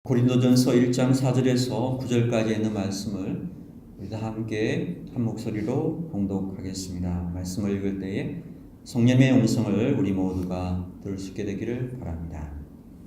고린도전서 1장 4절에서 9절까지 있는 말씀을 우리 다 함께 한 목소리로 봉독하겠습니다. 말씀을 읽을 때에 성령의 음성을 우리 모두가 들을 수 있게 되기를 바랍니다.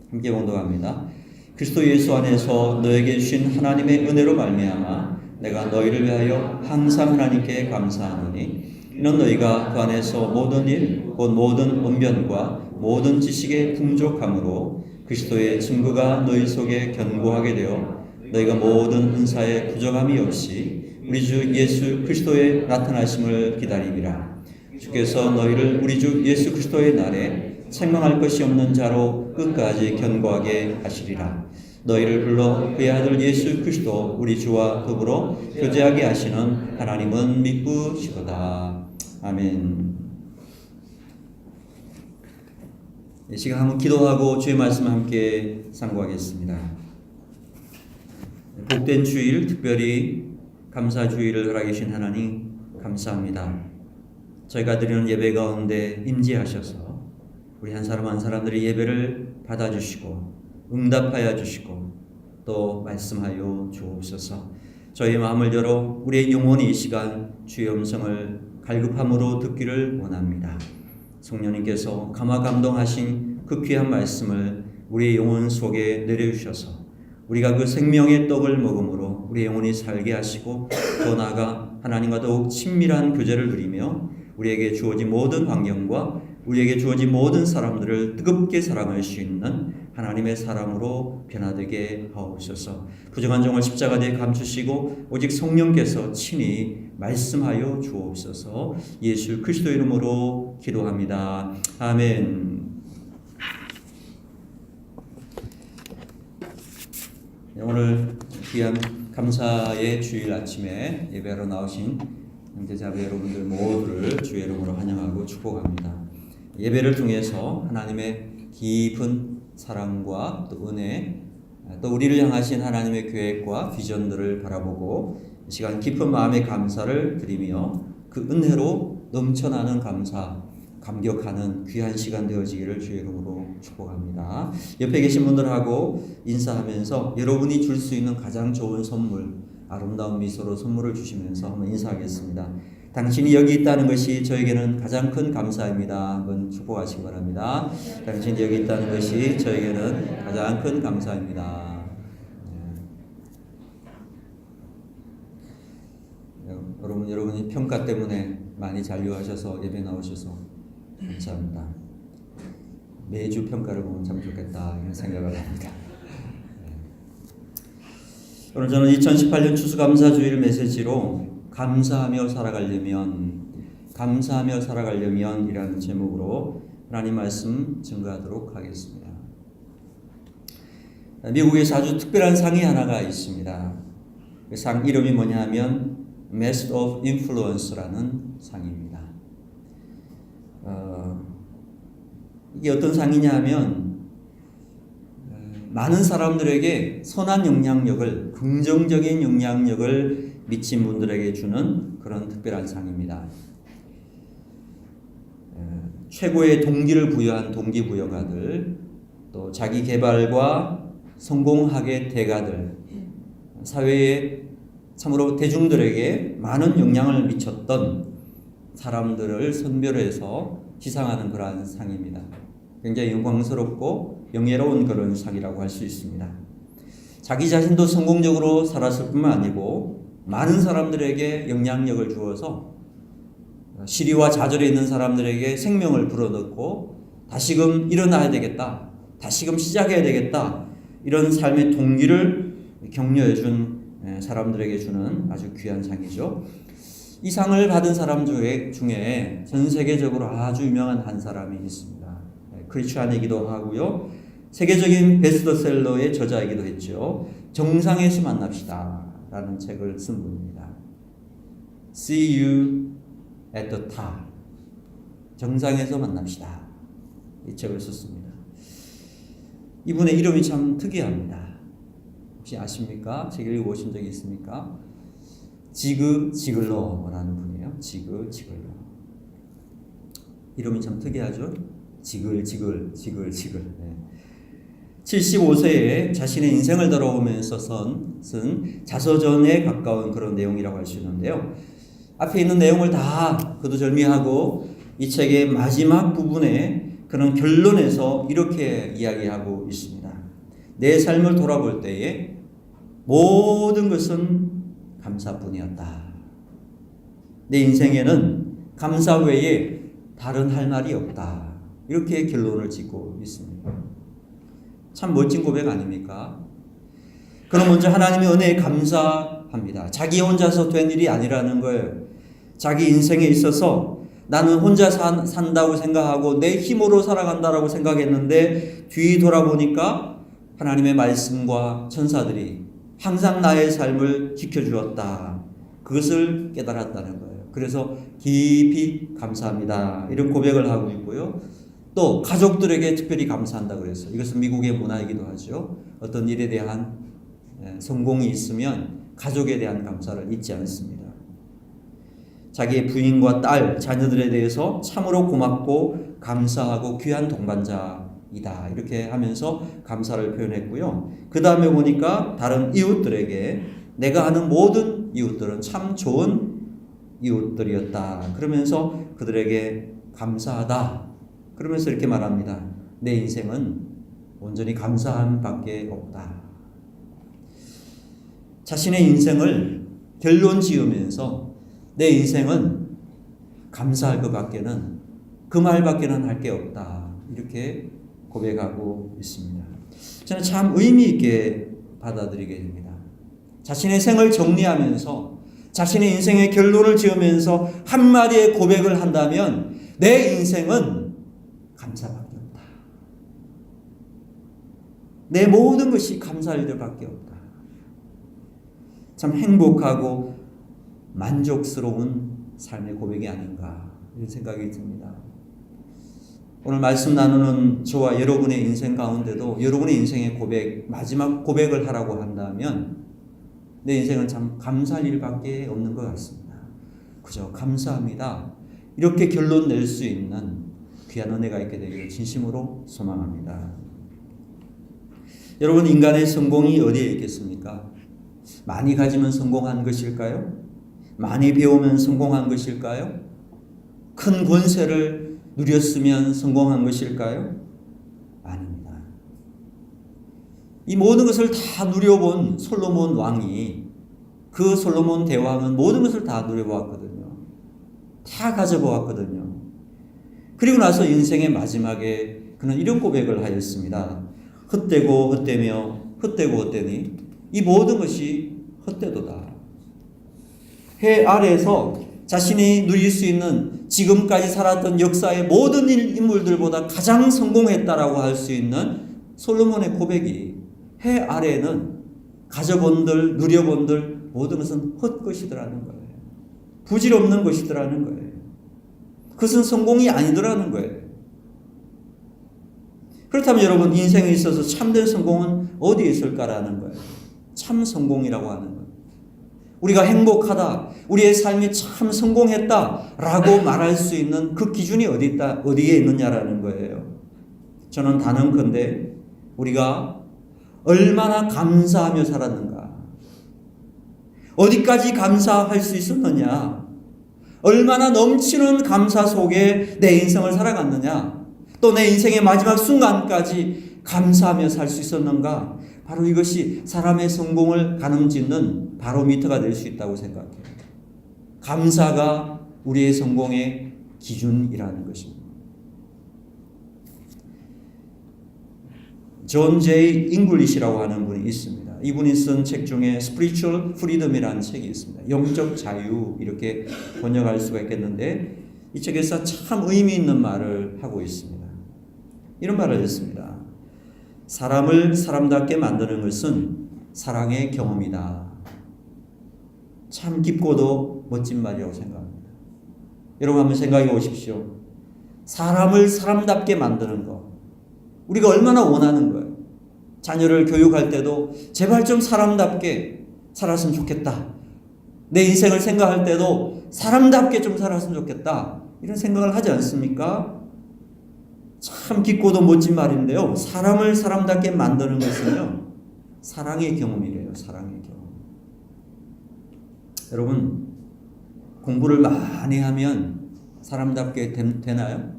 함께 봉독합니다. 그리스도 예수 안에서 너에게 주신 하나님의 은혜로 말미암아 내가 너희를 위하여 항상 하나님께 감사하노니 이는 너희가 그 안에서 모든 일 곧 모든 언변과 모든 지식에 풍족함으로 그리스도의 증거가 너희 속에 견고하게 되어 너희가 모든 은사에 부족함이 없이 우리 주 예수 그리스도의 나타나심을 기다리리라. 주께서 너희를 우리 주 예수 그리스도의 날에 책망할 것이 없는 자로 끝까지 견고하게 하시리라. 너희를 불러 그의 아들 예수 그리스도 우리 주와 더불어 교제하게 하시는 하나님은 믿으시도다. 아멘. 이 시간 한번 기도하고 주의 말씀 함께 상고하겠습니다. 복된 주일, 특별히 감사 주일을 허락해 주신 하나님 감사합니다. 저희가 드리는 예배 가운데 임재하셔서 우리 한 사람 한 사람들의 예배를 받아주시고 응답하여 주시고 또 말씀하여 주옵소서. 저희 마음을 열어 우리의 영혼이 이 시간 주의 음성을 갈급함으로 듣기를 원합니다. 성령님께서 감화 감동하신 그 귀한 말씀을 우리의 영혼 속에 내려주셔서 우리가 그 생명의 떡을 먹음으로 우리의 영혼이 살게 하시고 더 나아가 하나님과 더욱 친밀한 교제를 누리며 우리에게 주어진 모든 환경과 우리에게 주어진 모든 사람들을 뜨겁게 사랑할 수 있는 하나님의 사람으로 변화되게 하옵소서. 부정한 종을 십자가에 감추시고 오직 성령께서 친히 말씀하여 주옵소서. 예수 그리스도 이름으로 기도합니다. 아멘. 오늘 귀한 감사의 주일 아침에 예배로 나오신 형제자매 여러분들 모두를 주의 이름으로 환영하고 축복합니다. 예배를 통해서 하나님의 깊은 사랑과 또 은혜, 또 우리를 향하신 하나님의 계획과 비전들을 바라보고 이 시간 깊은 마음의 감사를 드리며 그 은혜로 넘쳐나는 감사, 감격하는 귀한 시간 되어지기를 주의 이름으로 축복합니다. 옆에 계신 분들하고 인사하면서 여러분이 줄 수 있는 가장 좋은 선물, 아름다운 미소로 선물을 주시면서 한번 인사하겠습니다. 당신이 여기 있다는 것이 저에게는 가장 큰 감사입니다. 한번 축복하시기 바랍니다. 당신이 여기 있다는 것이 저에게는 가장 큰 감사입니다. 여러분이 평가 때문에 많이 잔류하셔서 예배 나오셔서 감사합니다. 매주 평가를 보면 참 좋겠다 이런 생각을 합니다. 오늘 저는 2018년 추수감사주일 메시지로 감사하며 살아가려면 이라는 제목으로 하나님 말씀 증거하도록 하겠습니다. 미국에서 아주 특별한 상이 하나가 있습니다. 그 상 이름이 뭐냐 하면 Master of Influence라는 상입니다. 이게 어떤 상이냐 하면 많은 사람들에게 선한 영향력을, 긍정적인 영향력을 미친 분들에게 주는 그런 특별한 상입니다. 최고의 동기를 부여한 동기부여가들, 또 자기 개발과 성공학의 대가들, 사회에 참으로 대중들에게 많은 영향을 미쳤던 사람들을 선별해서 시상하는 그러한 상입니다. 굉장히 영광스럽고 영예로운 그런 상이라고 할 수 있습니다. 자기 자신도 성공적으로 살았을 뿐만 아니고 많은 사람들에게 영향력을 주어서 시리와 좌절에 있는 사람들에게 생명을 불어넣고 다시금 일어나야 되겠다, 다시금 시작해야 되겠다, 이런 삶의 동기를 격려해 준 사람들에게 주는 아주 귀한 상이죠. 이 상을 받은 사람 중에 전 세계적으로 아주 유명한 한 사람이 있습니다. 크리스찬이기도 하고요, 세계적인 베스트셀러의 저자이기도 했죠. 정상에서 만납시다 라는 책을 쓴 분입니다. See you at the top. 정상에서 만납시다. 이 책을 썼습니다. 이분의 이름이 참 특이합니다. 혹시 아십니까? 책 읽어보신 적이 있습니까? 지그 지글러라는 분이에요. 지그 지글러. 이름이 참 특이하죠? 지글. 네. 75세에 자신의 인생을 돌아오면서 쓴 자서전에 가까운 그런 내용이라고 할 수 있는데요. 앞에 있는 내용을 다 거두절미하고 이 책의 마지막 부분에 그런 결론에서 이렇게 이야기하고 있습니다. 내 삶을 돌아볼 때에 모든 것은 감사뿐이었다. 내 인생에는 감사 외에 다른 할 말이 없다. 이렇게 결론을 짓고 있습니다. 참 멋진 고백 아닙니까? 그럼 먼저 하나님의 은혜에 감사합니다. 자기 혼자서 된 일이 아니라는 거예요. 자기 인생에 있어서 나는 혼자 산다고 생각하고 내 힘으로 살아간다라고 생각했는데 뒤 돌아보니까 하나님의 말씀과 천사들이 항상 나의 삶을 지켜주었다. 그것을 깨달았다는 거예요. 그래서 깊이 감사합니다. 이런 고백을 하고 있고요. 또 가족들에게 특별히 감사한다 그랬어요. 이것은 미국의 문화이기도 하죠. 어떤 일에 대한 성공이 있으면 가족에 대한 감사를 잊지 않습니다. 자기의 부인과 딸, 자녀들에 대해서 참으로 고맙고 감사하고 귀한 동반자이다. 이렇게 하면서 감사를 표현했고요. 그 다음에 보니까 다른 이웃들에게 내가 아는 모든 이웃들은 참 좋은 이웃들이었다. 그러면서 그들에게 감사하다. 그러면서 이렇게 말합니다. 내 인생은 온전히 감사함 밖에 없다. 자신의 인생을 결론 지으면서 내 인생은 감사할 것 밖에는 그 말밖에는 할 게 없다. 이렇게 고백하고 있습니다. 저는 참 의미 있게 받아들이게 됩니다. 자신의 생을 정리하면서 자신의 인생의 결론을 지으면서 한마디의 고백을 한다면 내 인생은 감사밖에 없다. 내 모든 것이 감사할 일밖에 없다. 참 행복하고 만족스러운 삶의 고백이 아닌가 이런 생각이 듭니다. 오늘 말씀 나누는 저와 여러분의 인생 가운데도 여러분의 인생의 고백, 마지막 고백을 하라고 한다면 내 인생은 참 감사할 일밖에 없는 것 같습니다. 그저 감사합니다. 이렇게 결론 낼 수 있는 귀한 은혜가 있게 되기를 진심으로 소망합니다. 여러분, 인간의 성공이 어디에 있겠습니까? 많이 가지면 성공한 것일까요? 많이 배우면 성공한 것일까요? 큰 권세를 누렸으면 성공한 것일까요? 아닙니다. 이 모든 것을 다 누려본 솔로몬 왕이 그 솔로몬 대왕은 모든 것을 다 누려보았거든요. 다 가져보았거든요. 그리고 나서 인생의 마지막에 그는 이런 고백을 하였습니다. 헛되고 헛되며 헛되고 헛되니 이 모든 것이 헛되도다. 해 아래에서 자신이 누릴 수 있는 지금까지 살았던 역사의 모든 인물들보다 가장 성공했다라고 할 수 있는 솔로몬의 고백이 해 아래에는 가져본들 누려본들 모든 것은 헛것이더라는 거예요. 부질없는 것이더라는 거예요. 그것은 성공이 아니더라는 거예요. 그렇다면 여러분, 인생에 있어서 참된 성공은 어디에 있을까라는 거예요. 참 성공이라고 하는 거예요. 우리가 행복하다, 우리의 삶이 참 성공했다라고 말할 수 있는 그 기준이 어디에 있느냐라는 거예요. 저는 단언컨대 우리가 얼마나 감사하며 살았는가, 어디까지 감사할 수 있었느냐, 얼마나 넘치는 감사 속에 내 인생을 살아갔느냐, 또 내 인생의 마지막 순간까지 감사하며 살 수 있었는가, 바로 이것이 사람의 성공을 가늠짓는 바로미터가 될 수 있다고 생각해요. 감사가 우리의 성공의 기준이라는 것입니다. 존 제이 잉글리시라고 하는 분이 있습니다. 이분이 쓴 책 중에 Spiritual Freedom이라는 책이 있습니다. 영적 자유 이렇게 번역할 수가 있겠는데 이 책에서 참 의미 있는 말을 하고 있습니다. 이런 말을 했습니다. 사람을 사람답게 만드는 것은 사랑의 경험이다. 참 깊고도 멋진 말이라고 생각합니다. 여러분 한번 생각해 보십시오. 사람을 사람답게 만드는 것, 우리가 얼마나 원하는 거예요. 자녀를 교육할 때도 제발 좀 사람답게 살았으면 좋겠다. 내 인생을 생각할 때도 사람답게 좀 살았으면 좋겠다. 이런 생각을 하지 않습니까? 참 깊고도 멋진 말인데요. 사람을 사람답게 만드는 것은요, 사랑의 경험이래요. 사랑의 경험. 여러분, 공부를 많이 하면 사람답게 되나요?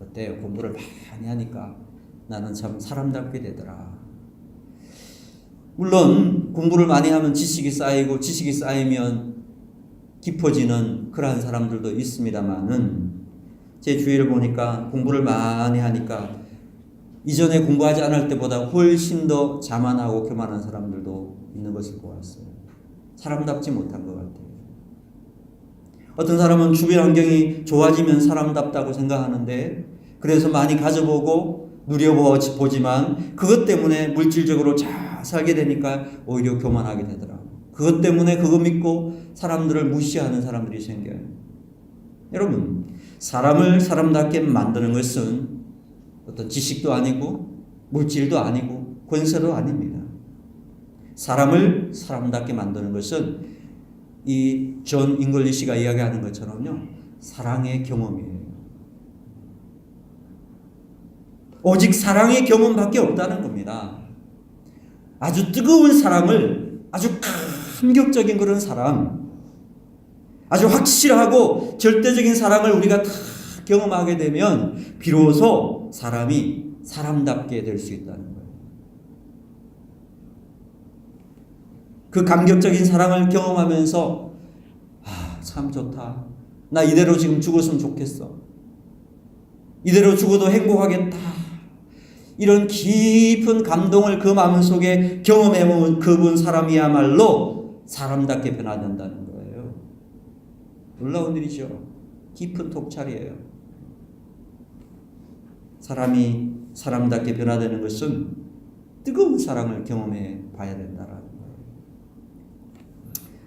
어때요? 공부를 많이 하니까 나는 참 사람답게 되더라. 물론 공부를 많이 하면 지식이 쌓이고 지식이 쌓이면 깊어지는 그러한 사람들도 있습니다만은 제 주위를 보니까 공부를 많이 하니까 이전에 공부하지 않을 때보다 훨씬 더 자만하고 교만한 사람들도 있는 것을 보았어요. 사람답지 못한 것 같아요. 어떤 사람은 주변 환경이 좋아지면 사람답다고 생각하는데 그래서 많이 가져보고 누려보지만 그것 때문에 물질적으로 잘 살게 되니까 오히려 교만하게 되더라고요. 그것 때문에 그거 믿고 사람들을 무시하는 사람들이 생겨요. 여러분, 사람을 사람답게 만드는 것은 어떤 지식도 아니고 물질도 아니고 권세도 아닙니다. 사람을 사람답게 만드는 것은 이 존 잉글리시가 이야기하는 것처럼요, 사랑의 경험이에요. 오직 사랑의 경험밖에 없다는 겁니다. 아주 뜨거운 사랑을, 아주 감격적인 그런 사랑, 아주 확실하고 절대적인 사랑을 우리가 다 경험하게 되면 비로소 사람이 사람답게 될 수 있다는 거예요. 그 감격적인 사랑을 경험하면서 참 좋다. 나 이대로 지금 죽었으면 좋겠어. 이대로 죽어도 행복하겠다. 이런 깊은 감동을 그 마음 속에 경험해본 그분 사람이야말로 사람답게 변화된다는 거예요. 놀라운 일이죠. 깊은 통찰이에요. 사람이 사람답게 변화되는 것은 뜨거운 사랑을 경험해 봐야 된다라는 거예요.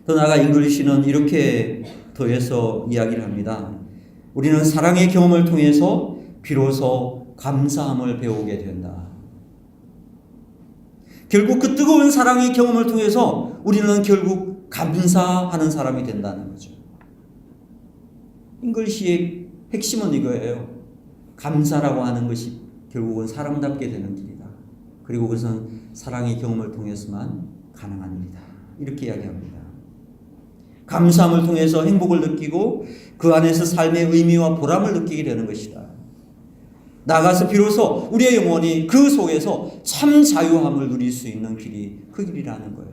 더 나아가 잉글리시는 이렇게 더해서 이야기를 합니다. 우리는 사랑의 경험을 통해서 비로소 감사함을 배우게 된다. 결국 그 뜨거운 사랑의 경험을 통해서 우리는 결국 감사하는 사람이 된다는 거죠. 잉글리시의 핵심은 이거예요. 감사라고 하는 것이 결국은 사람답게 되는 길이다. 그리고 그것은 사랑의 경험을 통해서만 가능한 일이다. 이렇게 이야기합니다. 감사함을 통해서 행복을 느끼고 그 안에서 삶의 의미와 보람을 느끼게 되는 것이다. 나아가서 비로소 우리의 영혼이 그 속에서 참 자유함을 누릴 수 있는 길이 그 길이라는 거예요.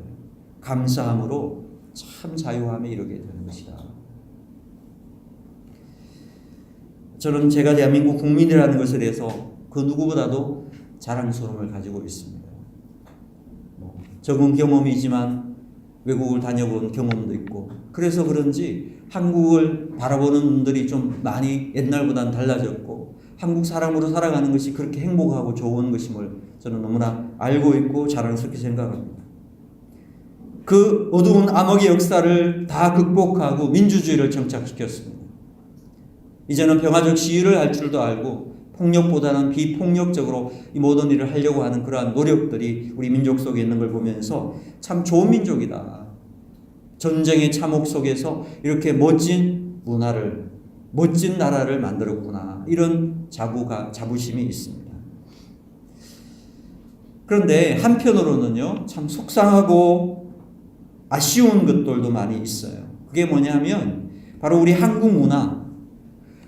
감사함으로 참 자유함에 이르게 되는 것이다. 저는 제가 대한민국 국민이라는 것에 대해서 그 누구보다도 자랑스러움을 가지고 있습니다. 적은 경험이지만 외국을 다녀본 경험도 있고 그래서 그런지 한국을 바라보는 눈들이 좀 많이 옛날보다는 달라졌고 한국 사람으로 살아가는 것이 그렇게 행복하고 좋은 것임을 저는 너무나 알고 있고 자랑스럽게 생각합니다. 그 어두운 암흑의 역사를 다 극복하고 민주주의를 정착시켰습니다. 이제는 평화적 시위를 할 줄도 알고 폭력보다는 비폭력적으로 이 모든 일을 하려고 하는 그러한 노력들이 우리 민족 속에 있는 걸 보면서 참 좋은 민족이다. 전쟁의 참혹 속에서 이렇게 멋진 문화를, 멋진 나라를 만들었구나. 이런 자부심이 있습니다. 그런데 한편으로는요, 참 속상하고 아쉬운 것들도 많이 있어요. 그게 뭐냐면 바로 우리 한국 문화,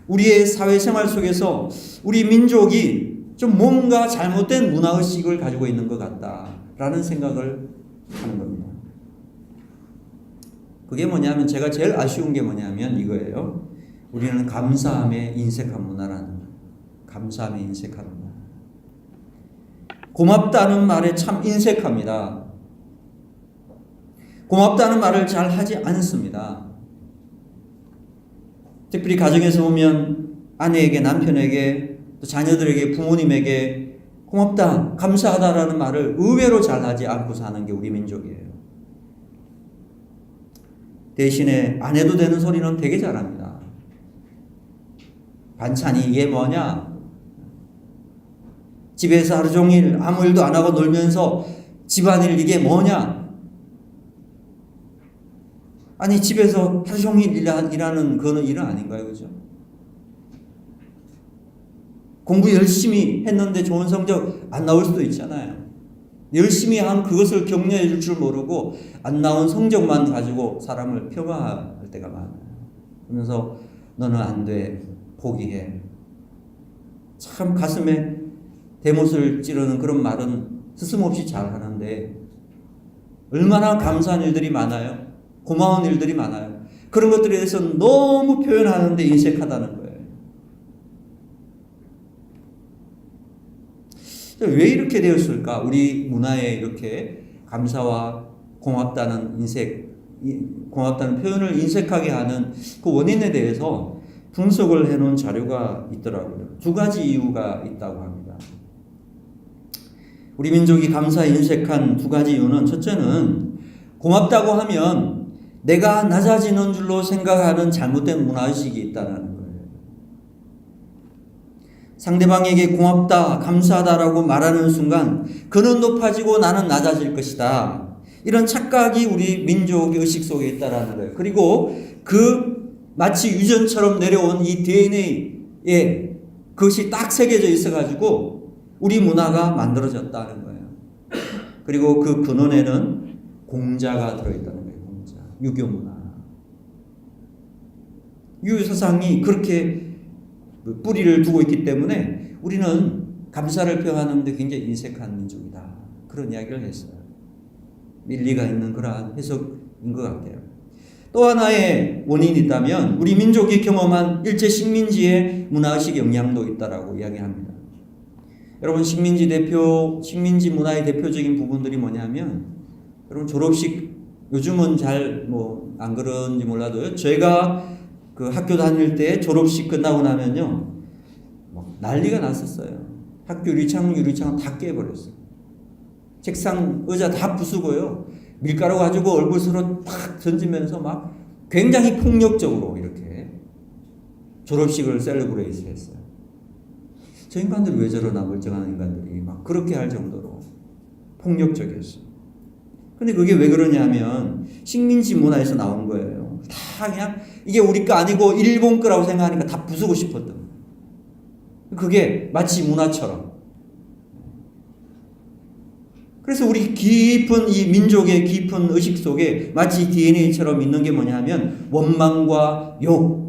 우리의 사회생활 속에서 우리 민족이 좀 뭔가 잘못된 문화의식을 가지고 있는 것 같다라는 생각을 하는 겁니다. 그게 뭐냐면 제가 제일 아쉬운 게 뭐냐면 이거예요. 우리는 감사함에 인색한 문화라는 거예요. 감사함에 인색한 문화. 고맙다는 말에 참 인색합니다. 고맙다는 말을 잘 하지 않습니다. 특별히 가정에서 보면 아내에게, 남편에게, 또 자녀들에게, 부모님에게 고맙다, 감사하다라는 말을 의외로 잘하지 않고 사는 게 우리 민족이에요. 대신에 안 해도 되는 소리는 되게 잘합니다. 반찬이 이게 뭐냐? 집에서 하루 종일 아무 일도 안 하고 놀면서 집안일 이게 뭐냐? 아니 집에서 하루 종일 일하는 그런 일은 아닌가요? 그죠? 공부 열심히 했는데 좋은 성적 안 나올 수도 있잖아요. 열심히 한 그것을 격려해 줄 줄 모르고 안 나온 성적만 가지고 사람을 폄하할 때가 많아요. 그러면서 너는 안 돼, 포기해. 참 가슴에 대못을 찌르는 그런 말은 스스럼없이 잘 하는데 얼마나 감사한 일들이 많아요. 고마운 일들이 많아요. 그런 것들에 대해서 너무 표현하는데 인색하다는 거예요. 왜 이렇게 되었을까? 우리 문화에 이렇게 감사와 고맙다는 고맙다는 표현을 인색하게 하는 그 원인에 대해서 분석을 해놓은 자료가 있더라고요. 두 가지 이유가 있다고 합니다. 우리 민족이 감사에 인색한 두 가지 이유는, 첫째는 고맙다고 하면 내가 낮아지는 줄로 생각하는 잘못된 문화의식이 있다는 거예요. 상대방에게 고맙다, 감사하다라고 말하는 순간 그는 높아지고 나는 낮아질 것이다. 이런 착각이 우리 민족의 의식 속에 있다는 거예요. 그리고 마치 유전처럼 내려온 이 DNA에 그것이 딱 새겨져 있어가지고 우리 문화가 만들어졌다는 거예요. 그리고 그 근원에는 공자가 들어있다는 거예요. 공자, 유교 문화. 유교 사상이 그렇게 뿌리를 두고 있기 때문에 우리는 감사를 표현하는데 굉장히 인색한 민족이다. 그런 이야기를 했어요. 일리가 있는 그러한 해석인 것 같아요. 또 하나의 원인이 있다면 우리 민족이 경험한 일제 식민지의 문화의식 영향도 있다라고 이야기합니다. 여러분, 식민지 문화의 대표적인 부분들이 뭐냐면, 여러분 졸업식, 요즘은 잘 안 그런지 몰라도요. 제가 그 학교 다닐 때 졸업식 끝나고 나면요, 난리가 났었어요. 학교 유리창 다 깨버렸어요. 책상, 의자 다 부수고요. 밀가루 가지고 얼굴 서로 팍 던지면서 막 굉장히 폭력적으로 이렇게 졸업식을 셀러브레이트 했어요. 저 인간들이 왜 저러나, 멀쩡한 인간들이 막 그렇게 할 정도로 폭력적이었어요. 근데 그게 왜 그러냐면 식민지 문화에서 나온 거예요. 다 그냥 이게 우리 거 아니고 일본 거라고 생각하니까 다 부수고 싶었던 거예요. 그게 마치 문화처럼. 그래서 우리 깊은 이 민족의 깊은 의식 속에 마치 DNA처럼 있는 게 뭐냐면 원망과 욕,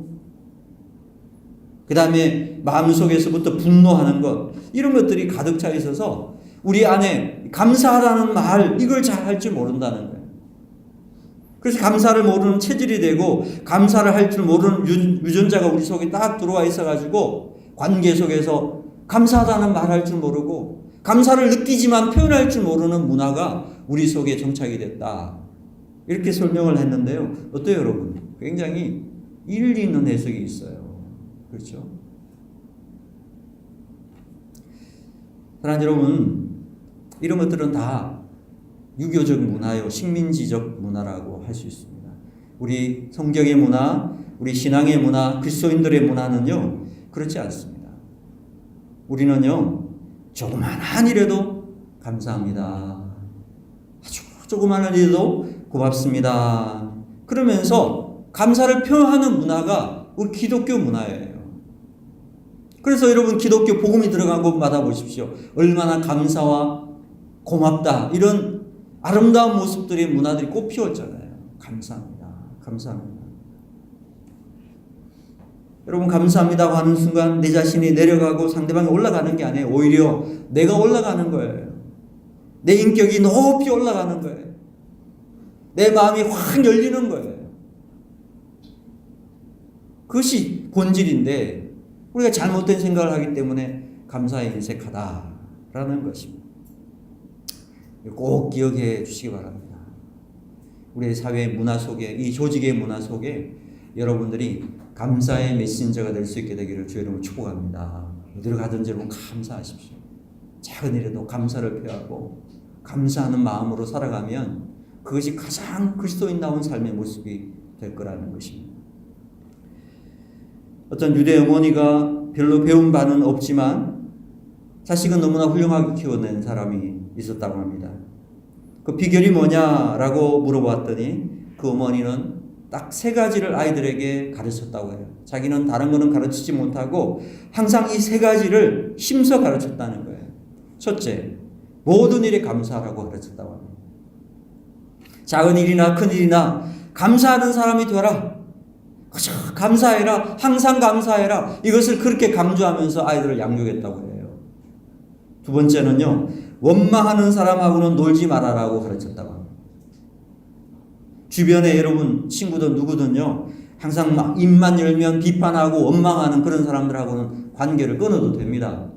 그 다음에 마음속에서부터 분노하는 것, 이런 것들이 가득 차 있어서 우리 안에 감사하다는 말, 이걸 잘 할 줄 모른다는 거예요. 그래서 감사를 모르는 체질이 되고 감사를 할 줄 모르는 유전자가 우리 속에 딱 들어와 있어가지고 관계 속에서 감사하다는 말 할 줄 모르고 감사를 느끼지만 표현할 줄 모르는 문화가 우리 속에 정착이 됐다. 이렇게 설명을 했는데요. 어때요, 여러분? 굉장히 일리 있는 해석이 있어요. 그렇죠? 사랑하는 여러분, 이런 것들은 다 유교적 문화요, 식민지적 문화라고 할 수 있습니다. 우리 성경의 문화, 우리 신앙의 문화, 그리스도인들의 문화는요, 그렇지 않습니다. 우리는요, 조그만한 일에도 감사합니다. 아주 조그만한 일에도 고맙습니다. 그러면서 감사를 표현하는 문화가 우리 기독교 문화예요. 그래서 여러분, 기독교 복음이 들어간 곳마다 보십시오. 얼마나 감사와 고맙다, 이런 아름다운 모습들의 문화들이 꽃 피웠잖아요. 감사합니다. 감사합니다. 여러분, 감사합니다고 하는 순간 내 자신이 내려가고 상대방이 올라가는 게 아니에요. 오히려 내가 올라가는 거예요. 내 인격이 높이 올라가는 거예요. 내 마음이 확 열리는 거예요. 그것이 본질인데 우리가 잘못된 생각을 하기 때문에 감사에 인색하다라는 것입니다. 꼭 기억해 주시기 바랍니다. 우리의 사회의 문화 속에, 이 조직의 문화 속에 여러분들이 감사의 메신저가 될 수 있게 되기를 주의 이름으로 축복합니다. 어디를 가든지 여러분 감사하십시오. 작은 일에도 감사를 표하고 감사하는 마음으로 살아가면 그것이 가장 그리스도인다운 삶의 모습이 될 거라는 것입니다. 어떤 유대 어머니가 별로 배운 바는 없지만 자식은 너무나 훌륭하게 키워낸 사람이 있었다고 합니다. 그 비결이 뭐냐라고 물어봤더니 그 어머니는 딱 세 가지를 아이들에게 가르쳤다고 해요. 자기는 다른 거는 가르치지 못하고 항상 이 세 가지를 힘써 가르쳤다는 거예요. 첫째, 모든 일에 감사하라고 가르쳤다고 합니다. 작은 일이나 큰 일이나 감사하는 사람이 되어라. 감사해라. 항상 감사해라. 이것을 그렇게 강조하면서 아이들을 양육했다고 해요. 두 번째는요, 원망하는 사람하고는 놀지 말아라고 가르쳤다고 합니다. 주변에 여러분 친구든 누구든요, 항상 막 입만 열면 비판하고 원망하는 그런 사람들하고는 관계를 끊어도 됩니다.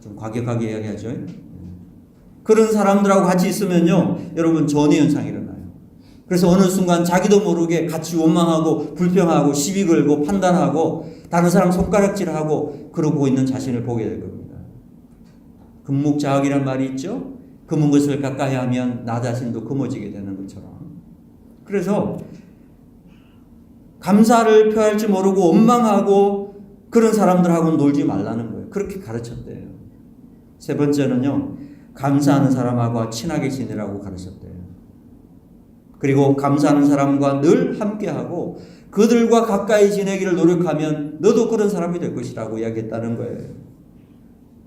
좀 과격하게 이야기하죠. 그런 사람들하고 같이 있으면요, 여러분 전이 현상이 일어나요. 그래서 어느 순간 자기도 모르게 같이 원망하고 불평하고 시비 걸고 판단하고 다른 사람 손가락질하고 그러고 있는 자신을 보게 될 겁니다. 금묵자학이란 말이 있죠. 금은 것을 가까이 하면 나 자신도 금어지게 되는 것처럼. 그래서 감사를 표할 줄 모르고 원망하고 그런 사람들하고는 놀지 말라는 거예요. 그렇게 가르쳤대요. 세 번째는요, 감사하는 사람하고 친하게 지내라고 가르쳤대요. 그리고 감사하는 사람과 늘 함께하고 그들과 가까이 지내기를 노력하면 너도 그런 사람이 될 것이라고 이야기했다는 거예요.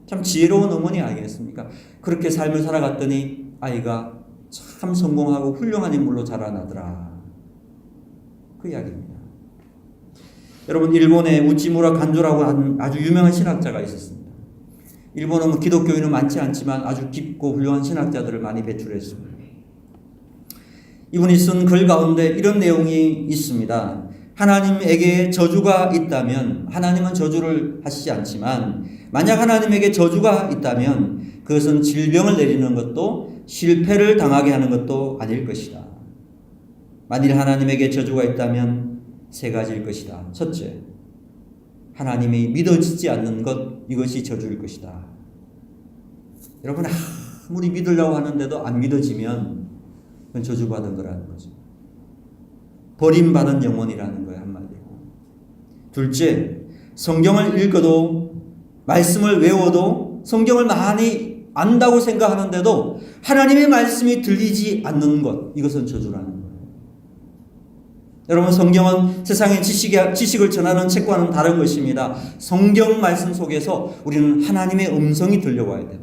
참 지혜로운 어머니 아니겠습니까? 그렇게 삶을 살아갔더니 아이가 참 성공하고 훌륭한 인물로 자라나더라. 그 이야기입니다. 여러분, 일본에 우찌무라 간조라고 하는 아주 유명한 신학자가 있었습니다. 일본은 기독교인은 많지 않지만 아주 깊고 훌륭한 신학자들을 많이 배출했습니다. 이분이 쓴 글 가운데 이런 내용이 있습니다. 하나님에게 저주가 있다면, 하나님은 저주를 하시지 않지만 만약 하나님에게 저주가 있다면 그것은 질병을 내리는 것도 실패를 당하게 하는 것도 아닐 것이다. 만일 하나님에게 저주가 있다면 세 가지일 것이다. 첫째, 하나님이 믿어지지 않는 것, 이것이 저주일 것이다. 여러분, 아무리 믿으려고 하는데도 안 믿어지면 그건 저주받은 거라는 거죠. 버림받은 영혼이라는 거예요, 한마디로. 둘째, 성경을 읽어도 말씀을 외워도 성경을 많이 안다고 생각하는데도 하나님의 말씀이 들리지 않는 것, 이것은 저주라는 거예요. 여러분, 성경은 세상의 지식을 전하는 책과는 다른 것입니다. 성경 말씀 속에서 우리는 하나님의 음성이 들려와야 돼요.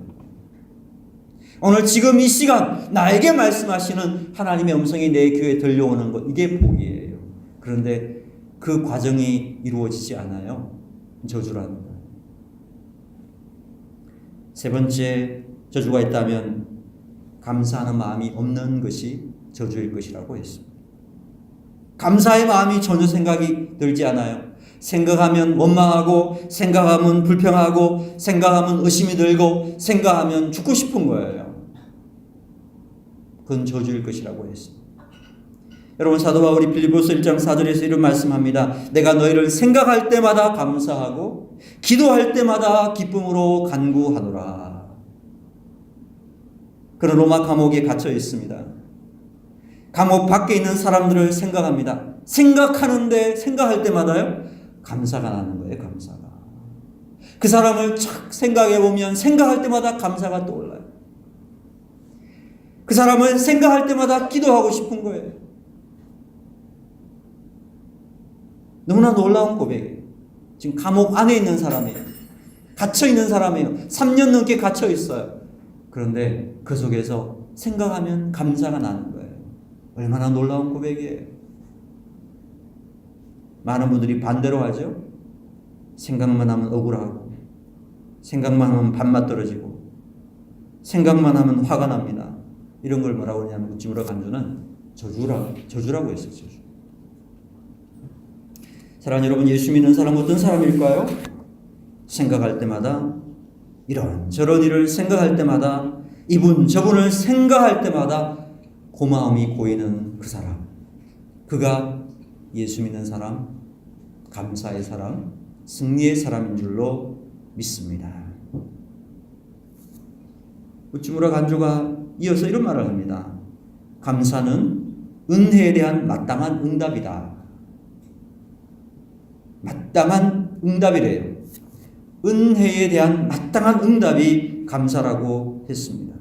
오늘 지금 이 시간 나에게 말씀하시는 하나님의 음성이 내 귀에 들려오는 것, 이게 복이에요. 그런데 그 과정이 이루어지지 않아요. 저주라는 거예요. 세 번째, 저주가 있다면 감사하는 마음이 없는 것이 저주일 것이라고 했습니다. 감사의 마음이 전혀 생각이 들지 않아요. 생각하면 원망하고, 생각하면 불평하고, 생각하면 의심이 들고, 생각하면 죽고 싶은 거예요. 그건 저주일 것이라고 했습니다. 여러분, 사도 바울이 빌립보서 1장 4절에서 이런 말씀합니다. 내가 너희를 생각할 때마다 감사하고 기도할 때마다 기쁨으로 간구하노라. 그런 로마 감옥에 갇혀 있습니다. 감옥 밖에 있는 사람들을 생각합니다. 생각할 때마다요, 감사가 나는 거예요. 감사가. 그 사람을 착 생각해 보면 생각할 때마다 감사가 떠올라요. 그 사람을 생각할 때마다 기도하고 싶은 거예요. 너무나 놀라운 고백이에요. 지금 감옥 안에 있는 사람이에요. 갇혀 있는 사람이에요. 3년 넘게 갇혀 있어요. 그런데 그 속에서 생각하면 감사가 나는 거예요. 얼마나 놀라운 고백이에요. 많은 분들이 반대로 하죠. 생각만 하면 억울하고, 생각만 하면 밥맛 떨어지고, 생각만 하면 화가 납니다. 이런 걸 뭐라고 하냐면 우찌무라 간조는 저주라고 했어요. 저주. 사랑하는 여러분, 예수 믿는 사람 어떤 사람일까요? 생각할 때마다, 이런 저런 일을 생각할 때마다, 이분 저분을 생각할 때마다 고마움이 고이는 그 사람, 그가 예수 믿는 사람, 감사의 사람, 승리의 사람인 줄로 믿습니다. 우찌무라 간조가 이어서 이런 말을 합니다. 감사는 은혜에 대한 마땅한 응답이다. 마땅한 응답이래요. 은혜에 대한 마땅한 응답이 감사라고 했습니다.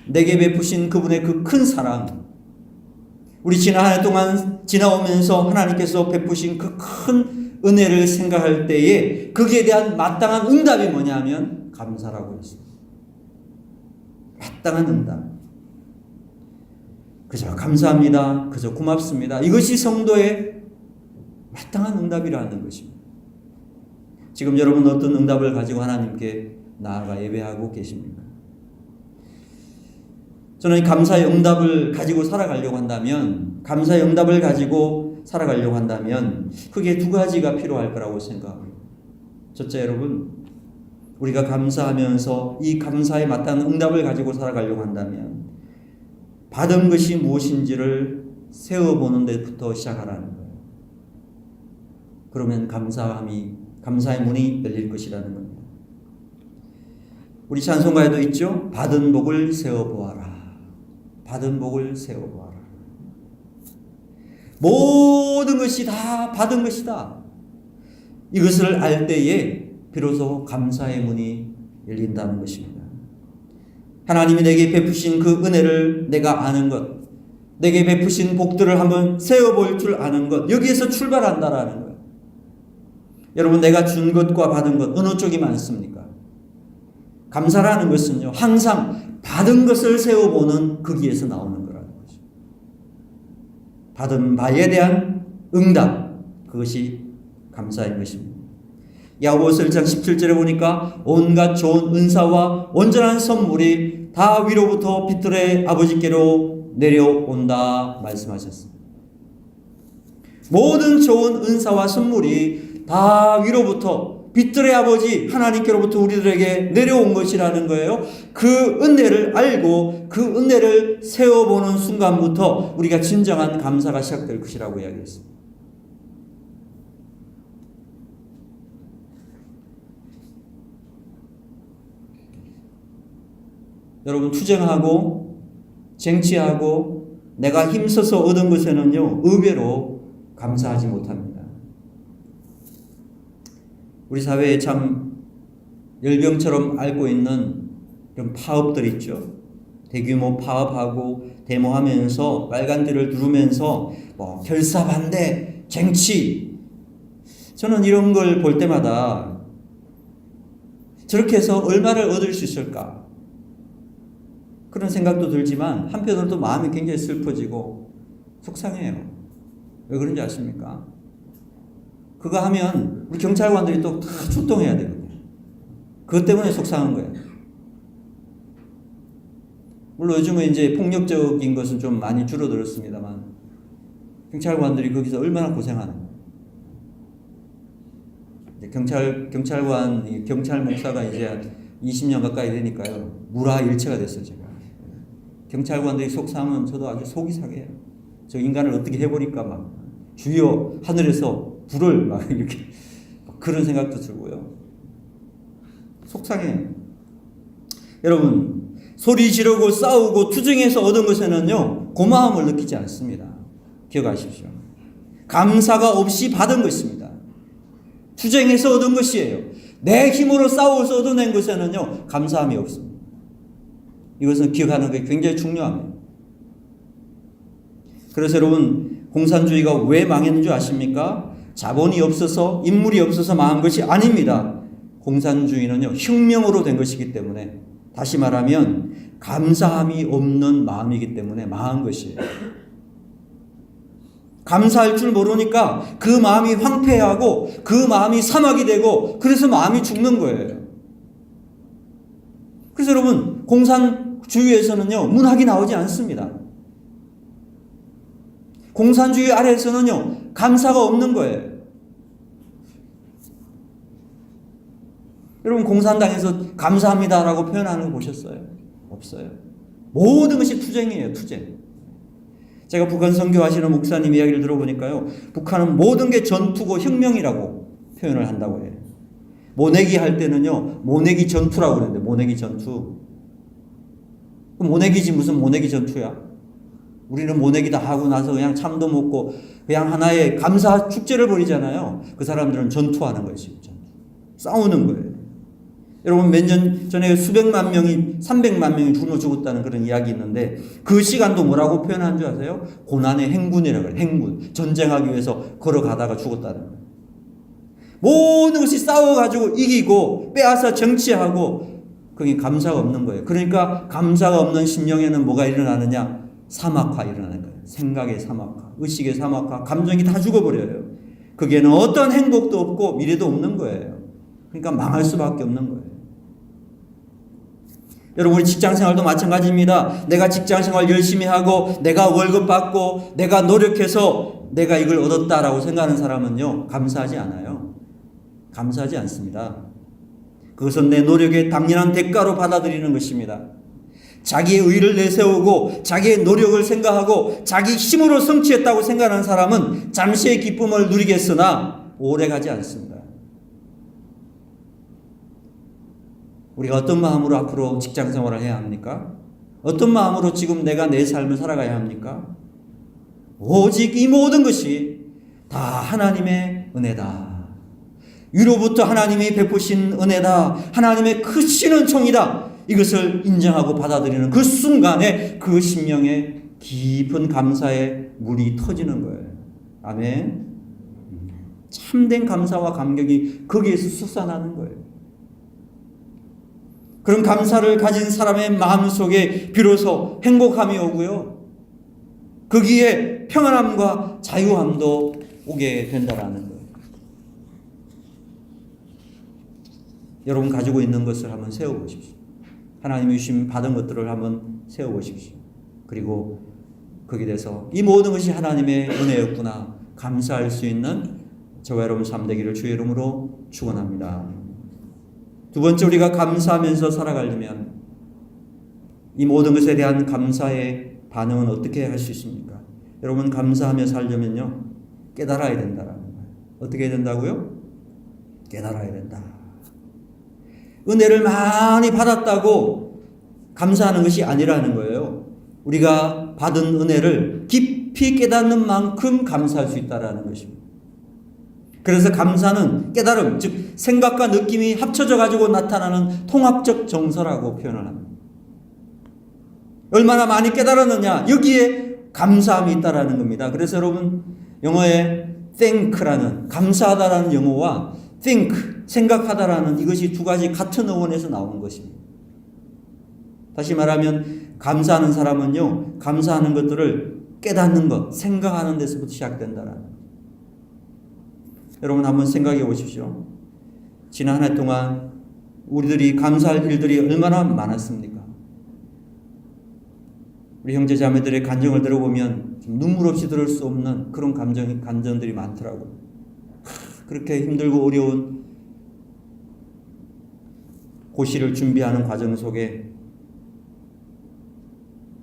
내게 베푸신 그분의 그 큰 사랑, 우리 지난 한 해 동안 지나오면서 하나님께서 베푸신 그 큰 은혜를 생각할 때에 거기에 대한 마땅한 응답이 뭐냐면 감사라고 했습니다. 마땅한 응답. 그저 감사합니다. 그저 고맙습니다. 이것이 성도의 마땅한 응답이라는 것입니다. 지금 여러분 어떤 응답을 가지고 하나님께 나아가 예배하고 계십니까? 저는 감사의 응답을 가지고 살아가려고 한다면, 감사의 응답을 가지고 살아가려고 한다면 크게 두 가지가 필요할 거라고 생각합니다. 첫째, 여러분, 우리가 감사하면서 이 감사에 마땅한 응답을 가지고 살아가려고 한다면 받은 것이 무엇인지를 세어보는 데부터 시작하라는 거예요. 그러면 감사의 문이 열릴 것이라는 겁니다. 우리 찬송가에도 있죠. 받은 복을 세어보아라. 받은 복을 세어보아라. 모든 것이 다 받은 것이다. 이것을 알 때에 비로소 감사의 문이 열린다는 것입니다. 하나님이 내게 베푸신 그 은혜를 내가 아는 것, 내게 베푸신 복들을 한번 세어볼 줄 아는 것, 여기에서 출발한다라는 거예요. 여러분, 내가 준 것과 받은 것 어느 쪽이 많습니까? 감사라는 것은요, 항상 받은 것을 세워보는 거기에서 나오는 거라는 거죠. 받은 바에 대한 응답, 그것이 감사인 것입니다. 야고보서 1장 17절에 보니까 온갖 좋은 은사와 온전한 선물이 다 위로부터 빛들의 아버지께로 내려온다 말씀하셨습니다. 모든 좋은 은사와 선물이 다 위로부터 빛들의 아버지 하나님께로부터 우리들에게 내려온 것이라는 거예요. 그 은혜를 알고 그 은혜를 세워보는 순간부터 우리가 진정한 감사가 시작될 것이라고 이야기했습니다. 여러분, 투쟁하고 쟁취하고 내가 힘써서 얻은 것에는요, 의외로 감사하지 못합니다. 우리 사회에 참 열병처럼 앓고 있는 그런 파업들 있죠. 대규모 파업하고 데모하면서 빨간불을 누르면서 결사 반대, 쟁취. 저는 이런 걸 볼 때마다 저렇게 해서 얼마를 얻을 수 있을까? 그런 생각도 들지만 한편으로도 마음이 굉장히 슬퍼지고 속상해요. 왜 그런지 아십니까? 그거 하면 우리 경찰관들이 또 다 출동해야 되거든요. 그것 때문에 속상한 거예요. 물론 요즘은 이제 폭력적인 것은 좀 많이 줄어들었습니다만 경찰관들이 거기서 얼마나 고생하는 거예요. 경찰 목사가 이제 20년 가까이 되니까요. 물화일체가 됐어요, 제가. 경찰관들이 속상하면 저도 아주 속이 상해요. 저 인간을 어떻게 해버릴까 막 주여 하늘에서 불을 막 이렇게 그런 생각도 들고요. 속상해요. 여러분, 소리 지르고 싸우고 투쟁해서 얻은 것에는요, 고마움을 느끼지 않습니다. 기억하십시오. 감사가 없이 받은 것입니다. 투쟁해서 얻은 것이에요. 내 힘으로 싸워서 얻어낸 것에는요, 감사함이 없습니다. 이것은 기억하는 게 굉장히 중요합니다. 그래서 여러분, 공산주의가 왜 망했는 줄 아십니까? 자본이 없어서, 인물이 없어서 망한 것이 아닙니다. 공산주의는요, 혁명으로 된 것이기 때문에, 다시 말하면 감사함이 없는 마음이기 때문에 망한 것이에요. 감사할 줄 모르니까 그 마음이 황폐하고 그 마음이 사막이 되고 그래서 마음이 죽는 거예요. 그래서 여러분, 공산주의에서는요, 문학이 나오지 않습니다. 공산주의 아래에서는요, 감사가 없는 거예요. 여러분, 공산당에서 감사합니다라고 표현하는 거 보셨어요? 없어요. 모든 것이 투쟁이에요, 투쟁. 제가 북한 선교하시는 목사님 이야기를 들어보니까요, 북한은 모든 게 전투고 혁명이라고 표현을 한다고 해요. 모내기 할 때는요, 모내기 전투라고 그러는데, 모내기 전투. 모내기지 무슨 모내기 전투야? 우리는 모내기 다 하고 나서 그냥 참도 먹고 그냥 하나의 감사 축제를 벌이잖아요. 그 사람들은 전투하는 거예요, 지금. 싸우는 거예요. 여러분 몇 년 전에 수백만 명이 300만 명이 굶어 죽었다는 그런 이야기 있는데 그 시간도 뭐라고 표현한 줄 아세요? 고난의 행군이라고 해요. 행군. 전쟁하기 위해서 걸어가다가 죽었다는 거예요. 모든 것이 싸워가지고 이기고 빼앗아 정치하고 그게 감사가 없는 거예요. 그러니까 감사가 없는 심령에는 뭐가 일어나느냐? 사막화 일어나는 거예요. 생각의 사막화, 의식의 사막화, 감정이 다 죽어버려요. 거기에는 어떤 행복도 없고 미래도 없는 거예요. 그러니까 망할 수밖에 없는 거예요. 여러분 우리 직장생활도 마찬가지입니다. 내가 직장생활 열심히 하고 내가 월급 받고 내가 노력해서 내가 이걸 얻었다라고 생각하는 사람은요 감사하지 않아요. 감사하지 않습니다. 그것은 내 노력의 당연한 대가로 받아들이는 것입니다. 자기의 의를 내세우고 자기의 노력을 생각하고 자기 힘으로 성취했다고 생각하는 사람은 잠시의 기쁨을 누리겠으나 오래가지 않습니다. 우리가 어떤 마음으로 앞으로 직장 생활을 해야 합니까? 어떤 마음으로 지금 내가 내 삶을 살아가야 합니까? 오직 이 모든 것이 다 하나님의 은혜다. 위로부터 하나님이 베푸신 은혜다. 하나님의 크신 은총이다. 이것을 인정하고 받아들이는 그 순간에 그 심령에 깊은 감사의 물이 터지는 거예요. 아멘. 참된 감사와 감격이 거기에서 솟아나는 거예요. 그런 감사를 가진 사람의 마음속에 비로소 행복함이 오고요. 거기에 평안함과 자유함도 오게 된다라는 거예요. 여러분 가지고 있는 것을 한번 세워보십시오. 하나님이 주신 받은 것들을 한번 세워보십시오. 그리고 거기에 대해서 이 모든 것이 하나님의 은혜였구나 감사할 수 있는 저와 여러분 삶 되기를 주의 이름으로 축원합니다. 두 번째 우리가 감사하면서 살아가려면 이 모든 것에 대한 감사의 반응은 어떻게 할 수 있습니까? 여러분 감사하며 살려면요 깨달아야 된다라는 거예요. 어떻게 해야 된다고요? 깨달아야 된다. 은혜를 많이 받았다고 감사하는 것이 아니라는 거예요. 우리가 받은 은혜를 깊이 깨닫는 만큼 감사할 수 있다는 것입니다. 그래서 감사는 깨달음, 즉 생각과 느낌이 합쳐져 가지고 나타나는 통합적 정서라고 표현을 합니다. 얼마나 많이 깨달았느냐 여기에 감사함이 있다라는 겁니다. 그래서 여러분 영어에 thank라는 감사하다라는 영어와 think 생각하다라는 이것이 두 가지 같은 어원에서 나오는 것입니다. 다시 말하면 감사하는 사람은요 감사하는 것들을 깨닫는 것, 생각하는 데서부터 시작된다라는 것. 여러분 한번 생각해 보십시오. 지난 한 해 동안 우리들이 감사할 일들이 얼마나 많았습니까? 우리 형제 자매들의 간증을 들어보면 좀 눈물 없이 들을 수 없는 그런 감정들이 많더라고요. 그렇게 힘들고 어려운 고시를 준비하는 과정 속에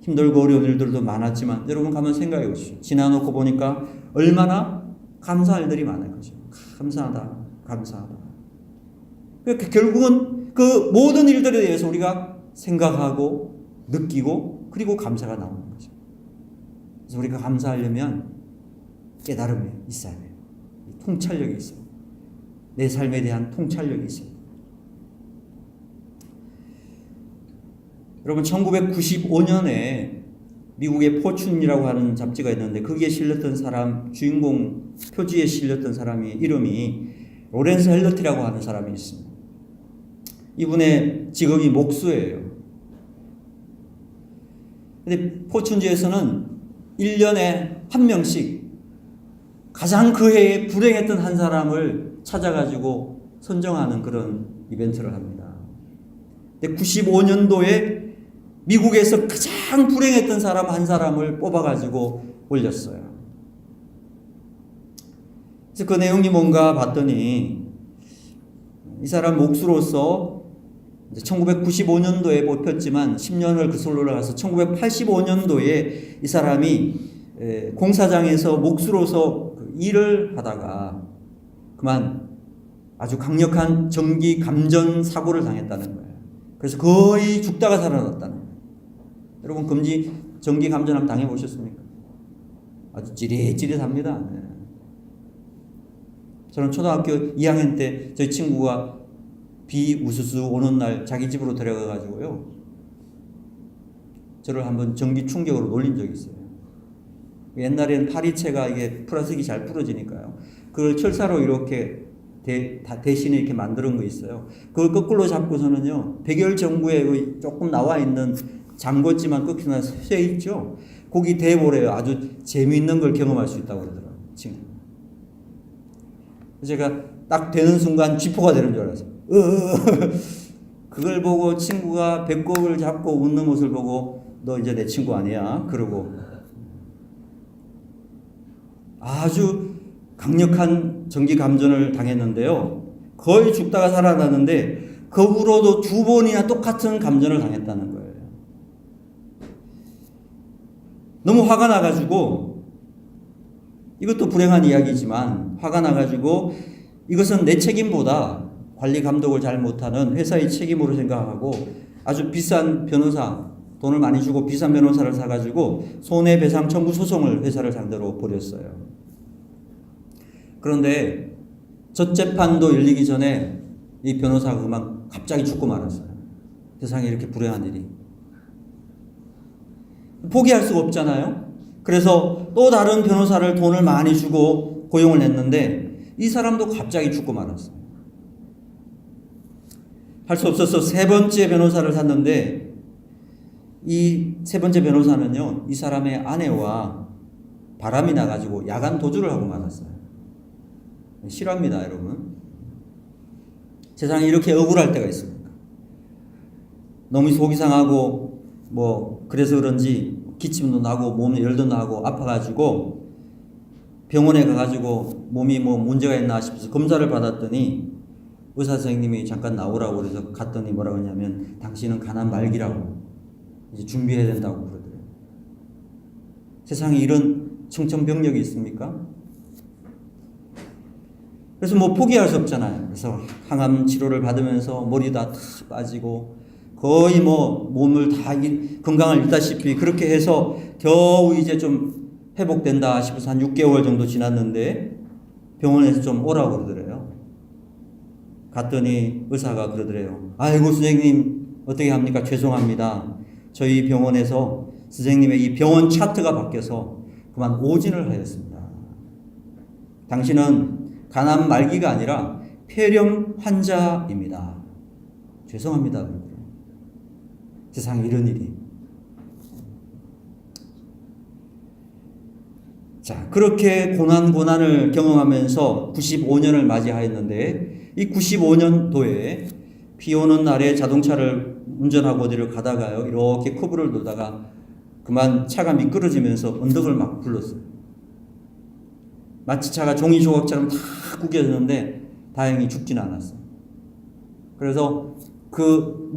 힘들고 어려운 일들도 많았지만 여러분 한번 생각해 보십시오. 지나놓고 보니까 얼마나 감사할 일들이 많을 거죠. 감사하다, 감사하다. 그러니까 결국은 그 모든 일들에 대해서 우리가 생각하고 느끼고 그리고 감사가 나오는 거죠. 그래서 우리가 감사하려면 깨달음이 있어야 돼요. 통찰력이 있어요. 내 삶에 대한 통찰력이 있어요. 여러분 1995년에 미국의 포춘이라고 하는 잡지가 있는데 거기에 실렸던 사람 주인공 표지에 실렸던 사람이 이름이 로렌스 헬러티라고 하는 사람이 있습니다. 이분의 직업이 목수예요. 근데 포춘지에서는 1년에 한 명씩 가장 그 해에 불행했던 한 사람을 찾아가지고 선정하는 그런 이벤트를 합니다. 근데 95년도에 미국에서 가장 불행했던 사람 한 사람을 뽑아가지고 올렸어요. 그래서 그 내용이 뭔가 봤더니 이 사람 목수로서 1995년도에 뽑혔지만 10년을 그 솔로 올라가서 1985년도에 이 사람이 공사장에서 목수로서 일을 하다가 그만 아주 강력한 전기 감전 사고를 당했다는 거예요. 그래서 거의 죽다가 살아났다는 거예요. 여러분 전기 감전함 당해보셨습니까? 아주 찌릿찌릿합니다. 저는 초등학교 2학년 때 저희 친구가 비 우수수 오는 날 자기 집으로 데려가 가지고요, 저를 한번 전기 충격으로 놀린 적이 있어요. 옛날에는 파리채가 이게 플라스틱이 잘 부러지니까요, 그걸 철사로 이렇게 대신에 이렇게 만드는 거 있어요. 그걸 거꾸로 잡고서는요, 백열 정부에 조금 나와 있는 잠궜지만 꺾이나 쇠 있죠, 거기 대보래요. 아주 재미있는 걸 경험할 수 있다고 그러더라고요, 친구. 제가 딱 되는 순간 쥐포가 되는 줄 알았어요. 그걸 보고 친구가 배꼽을 잡고 웃는 모습을 보고, 너 이제 내 친구 아니야? 그러고 아주 강력한 전기 감전을 당했는데요, 거의 죽다가 살아났는데 그 후로도 2번이나 똑같은 감전을 당했다는 거예요. 너무 화가 나가지고, 이것도 불행한 이야기지만 화가 나가지고 이것은 내 책임보다 관리 감독을 잘 못하는 회사의 책임으로 생각하고 아주 비싼 변호사, 돈을 많이 주고 비싼 변호사를 사가지고 손해배상 청구 소송을 회사를 상대로 벌였어요. 그런데 첫 재판도 열리기 전에 이 변호사가 그만 갑자기 죽고 말았어요. 세상에 이렇게 불행한 일이. 포기할 수가 없잖아요. 그래서 또 다른 변호사를 돈을 많이 주고 고용을 했는데 이 사람도 갑자기 죽고 말았어요. 할 수 없어서 3번째 변호사를 샀는데 이 3번째 변호사는요, 이 사람의 아내와 바람이 나가지고 야간 도주를 하고 말았어요. 싫어합니다, 여러분. 세상에 이렇게 억울할 때가 있습니까? 너무 속이 상하고 그래서 그런지 기침도 나고 몸에 열도 나고 아파가지고 병원에 가가지고 몸이 문제가 있나 싶어서 검사를 받았더니 의사 선생님이 잠깐 나오라고 그래서 갔더니 뭐라고 하냐면, 당신은 간암 말기라고, 이제 준비해야 된다고 그러더래요. 세상에 이런 청천벽력이 있습니까? 그래서 포기할 수 없잖아요. 그래서 항암 치료를 받으면서 머리 다 빠지고 거의 몸을 다 건강을 잃다시피 그렇게 해서 겨우 이제 좀 회복된다 싶어서 한 6개월 정도 지났는데 병원에서 좀 오라고 그러더래요. 갔더니 의사가 그러더래요. 아이고 선생님 어떻게 합니까? 죄송합니다. 저희 병원에서 선생님의 이 병원 차트가 바뀌어서 그만 오진을 하였습니다. 당신은 간암 말기가 아니라 폐렴 환자입니다. 죄송합니다. 세상에 이런 일이. 자, 그렇게 고난을 경험하면서 95년을 맞이하였는데, 이 95년도에 비 오는 날에 자동차를 운전하고 어디를 가다가요, 이렇게 커브를 돌다가 그만 차가 미끄러지면서 언덕을 막 굴렀어요. 마치 차가 종이 조각처럼 다 구겨졌는데 다행히 죽진 않았어요. 그래서 그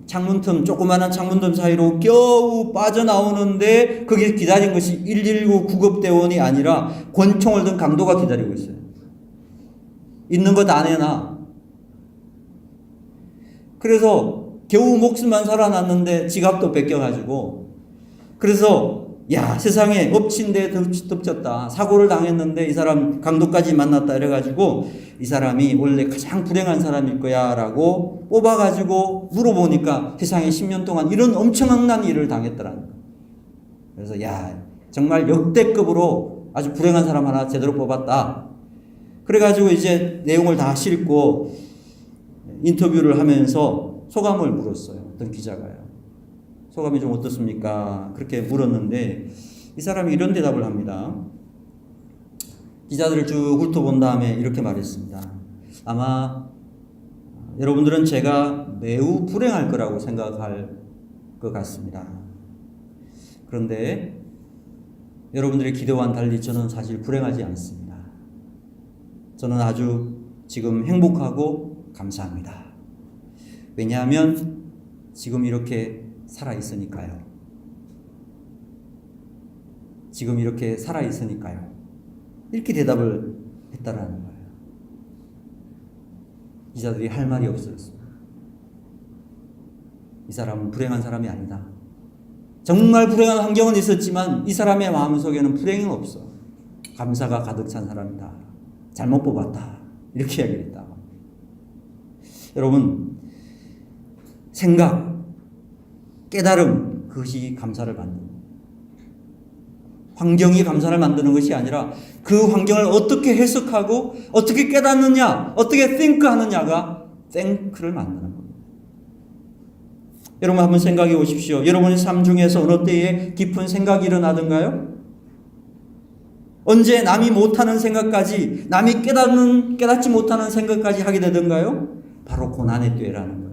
창문틈, 조그마한 창문틈 사이로 겨우 빠져나오는데 거기에 기다린 것이 119 구급대원이 아니라 권총을 든 강도가 기다리고 있어요. 있는 것 안 해놔. 그래서 겨우 목숨만 살아났는데 지갑도 뺏겨가지고, 그래서 야, 세상에 엎친 데 덮쳤다. 사고를 당했는데 이 사람 강도까지 만났다 이래가지고 이 사람이 원래 가장 불행한 사람일 거야 라고 뽑아가지고 물어보니까 세상에 10년 동안 이런 엄청난 일을 당했더라는 거예요. 그래서 야, 정말 역대급으로 아주 불행한 사람 하나 제대로 뽑았다. 그래가지고 이제 내용을 다 싣고 인터뷰를 하면서 소감을 물었어요. 어떤 기자가요. 소감이 좀 어떻습니까? 그렇게 물었는데 이 사람이 이런 대답을 합니다. 기자들을 쭉 훑어본 다음에 이렇게 말했습니다. 아마 여러분들은 제가 매우 불행할 거라고 생각할 것 같습니다. 그런데 여러분들의 기대와는 달리 저는 사실 불행하지 않습니다. 저는 아주 지금 행복하고 감사합니다. 왜냐하면 지금 이렇게 살아있으니까요. 지금 이렇게 살아있으니까요. 이렇게 대답을 했다라는 거예요. 기자들이 할 말이 없었습니다. 이 사람은 불행한 사람이 아니다. 정말 불행한 환경은 있었지만 이 사람의 마음속에는 불행은 없어. 감사가 가득 찬 사람이다. 잘못 뽑았다. 이렇게 이야기를 했다. 여러분, 생각, 깨달음, 그것이 감사를 만듭니다. 환경이 감사를 만드는 것이 아니라 그 환경을 어떻게 해석하고 어떻게 깨닫느냐, 어떻게 think 하느냐가 thank를 만드는 겁니다. 여러분 한번 생각해 보십시오. 여러분의 삶 중에서 어느 때에 깊은 생각이 일어나던가요? 언제 남이 못하는 생각까지, 남이 깨닫지 못하는 생각까지 하게 되던가요? 바로 고난의 때라는 거예요.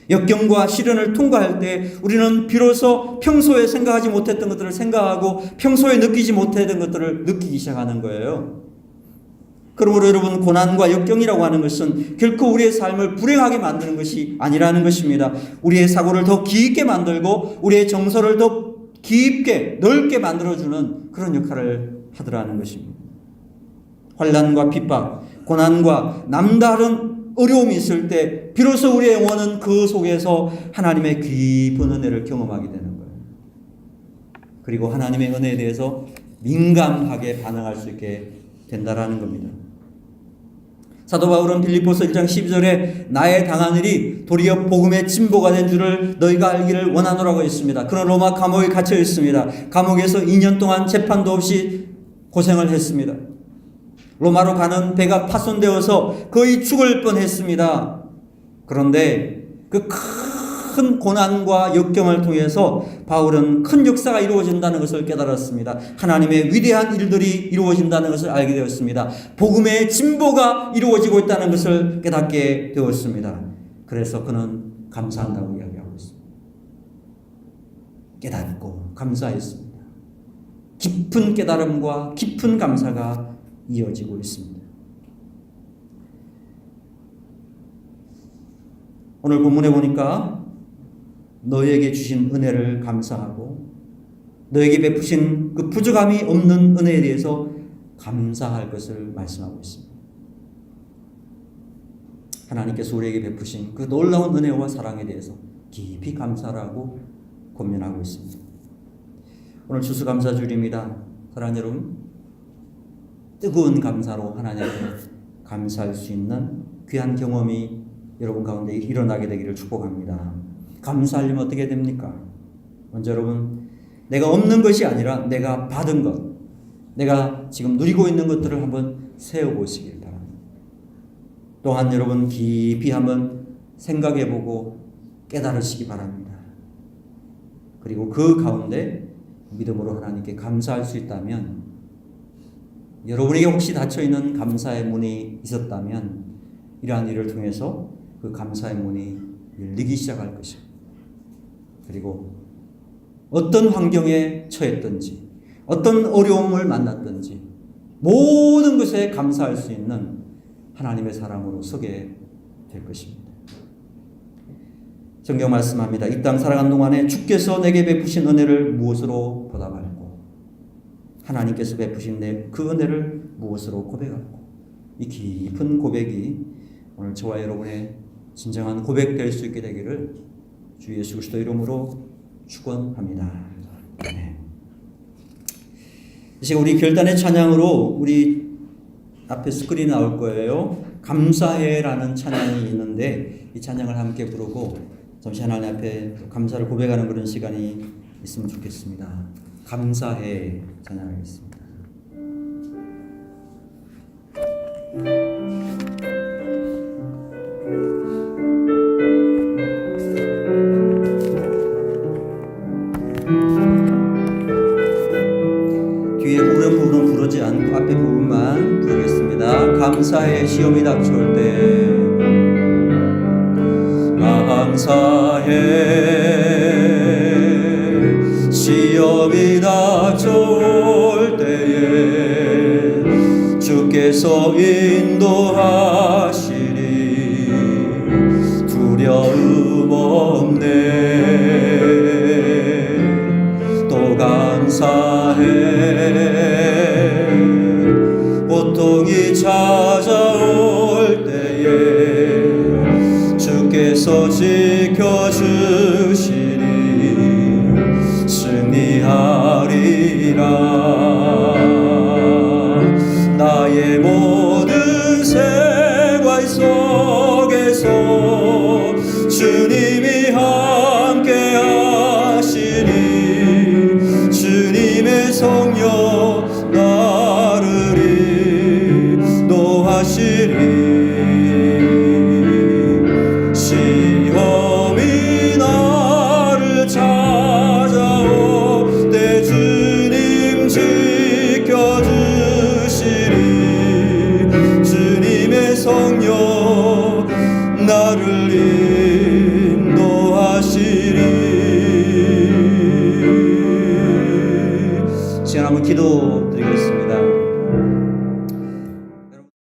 역경과 시련을 통과할 때 우리는 비로소 평소에 생각하지 못했던 것들을 생각하고 평소에 느끼지 못했던 것들을 느끼기 시작하는 거예요. 그러므로 여러분, 고난과 역경이라고 하는 것은 결코 우리의 삶을 불행하게 만드는 것이 아니라는 것입니다. 우리의 사고를 더 깊게 만들고 우리의 정서를 더 깊게 넓게 만들어주는 그런 역할을 하더라는 것입니다. 환난과 핍박, 고난과 남다른 어려움이 있을 때 비로소 우리의 영혼은 그 속에서 하나님의 깊은 은혜를 경험하게 되는 거예요. 그리고 하나님의 은혜에 대해서 민감하게 반응할 수 있게 된다라는 겁니다. 사도 바울은 빌립보서 1장 12절에 나의 당한 일이 도리어 복음의 진보가 된 줄을 너희가 알기를 원하노라고 했습니다. 그는 로마 감옥에 갇혀 있습니다. 감옥에서 2년 동안 재판도 없이 고생을 했습니다. 로마로 가는 배가 파손되어서 거의 죽을 뻔했습니다. 그런데 그 큰 고난과 역경을 통해서 바울은 큰 역사가 이루어진다는 것을 깨달았습니다. 하나님의 위대한 일들이 이루어진다는 것을 알게 되었습니다. 복음의 진보가 이루어지고 있다는 것을 깨닫게 되었습니다. 그래서 그는 감사한다고 이야기하고 있습니다. 깨닫고 감사했습니다. 깊은 깨달음과 깊은 감사가 이어지고 있습니다. 오늘 본문에 보니까 너에게 주신 은혜를 감사하고 너에게 베푸신 그 부족함이 없는 은혜에 대해서 감사할 것을 말씀하고 있습니다. 하나님께서 우리에게 베푸신 그 놀라운 은혜와 사랑에 대해서 깊이 감사하고 권면하고 있습니다. 오늘 추수감사주일입니다. 사랑하는 여러분, 뜨거운 감사로 하나님께 감사할 수 있는 귀한 경험이 여러분 가운데 일어나게 되기를 축복합니다. 감사하려면 어떻게 됩니까? 먼저 여러분, 내가 없는 것이 아니라 내가 받은 것, 내가 지금 누리고 있는 것들을 한번 세어보시길 바랍니다. 또한 여러분 깊이 한번 생각해보고 깨달으시기 바랍니다. 그리고 그 가운데 믿음으로 하나님께 감사할 수 있다면, 여러분에게 혹시 닫혀있는 감사의 문이 있었다면 이러한 일을 통해서 그 감사의 문이 열리기 시작할 것입니다. 그리고 어떤 환경에 처했든지 어떤 어려움을 만났든지 모든 것에 감사할 수 있는 하나님의 사람으로 서게 될 것입니다. 성경 말씀합니다. 이 땅 살아가는 동안에 주께서 내게 베푸신 은혜를 무엇으로 보답할꼬? 하나님께서 베푸신 그 은혜를 무엇으로 고백할꼬? 이 깊은 고백이 오늘 저와 여러분의 진정한 고백될 수 있게 되기를 주 예수 그리스도 이름으로 축원합니다. 네. 이제 우리 결단의 찬양으로 우리 앞에 스크린 나올 거예요. 감사해라는 찬양이 있는데 이 찬양을 함께 부르고 잠시 하나님 앞에 감사를 고백하는 그런 시간이 있으면 좋겠습니다. 감사해 찬양하겠습니다. 뒤에 부른 부분은 부르지 않고 앞에 부분만 부르겠습니다. 감사해 시험이 닥쳐올 때 감사해 시험이 닥쳐올 때에 주께서 인도하시리 두려움 없네. 또 감사해 고통이 찾아올 때에 주께서 지켜주시니 승리하리라. 나의 모든 생활 속에 성령 나를 인도하시리. 시험이 나를 찾아올 때 주님 지켜주시리. 주님의 성령 나를 인도하시리. 지금 한번 기도드리겠습니다.